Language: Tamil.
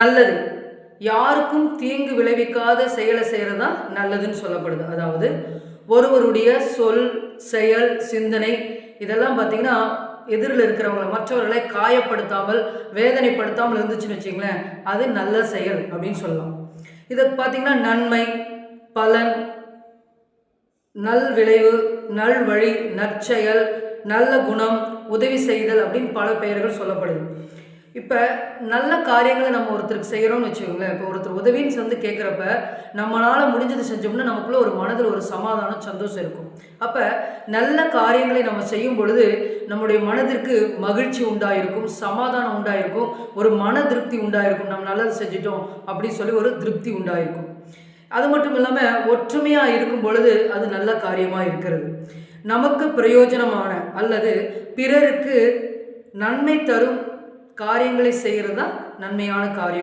நல்லது. யாருக்கும் தீங்கு விளைவிக்காத செயலை செய்கிறது தான் நல்லதுன்னு சொல்லப்படுது. அதாவது ஒருவருடைய சொல், செயல், சிந்தனை இதெல்லாம் பார்த்தீங்கன்னா, எதிரில் இருக்கிறவங்கள மற்றவர்களை காயப்படுத்தாமல், வேதனைப்படுத்தாமல் இருந்துச்சுன்னு வச்சுங்களேன், அது நல்ல செயல் அப்படின்னு சொல்லலாம். இதை பார்த்தீங்கன்னா நன்மை, பலன், நல் விளைவு, நல் வழி, நற்செயல், நல்ல குணம், உதவி செய்தல் அப்படின்னு பல பெயர்கள் சொல்லப்படுது. இப்போ நல்ல காரியங்களை நம்ம ஒருத்தருக்கு செய்கிறோம்னு வச்சுக்கோங்களேன். இப்போ ஒருத்தர் உதவின்னு வந்து கேட்குறப்ப நம்மளால் முடிஞ்சது செஞ்சோம்னா நமக்குள்ள ஒரு மனதில் ஒரு சமாதானம், சந்தோஷம் இருக்கும். அப்போ நல்ல காரியங்களை நம்ம செய்யும் பொழுது நம்முடைய மனதிற்கு மகிழ்ச்சி உண்டாயிருக்கும், சமாதானம் உண்டாயிருக்கும், ஒரு மன திருப்தி உண்டாயிருக்கும். நம்ம நல்லது செஞ்சிட்டோம் அப்படின்னு சொல்லி ஒரு திருப்தி உண்டாயிருக்கும். அது மட்டும் இல்லாமல் ஒற்றுமையாக இருக்கும் பொழுது அது நல்ல காரியமாக இருக்கிறது. நமக்கு பிரயோஜனமான அல்லது பிறருக்கு நன்மை தரும் காரியங்களை செய்கிறது தான் நன்மையான காரியம்.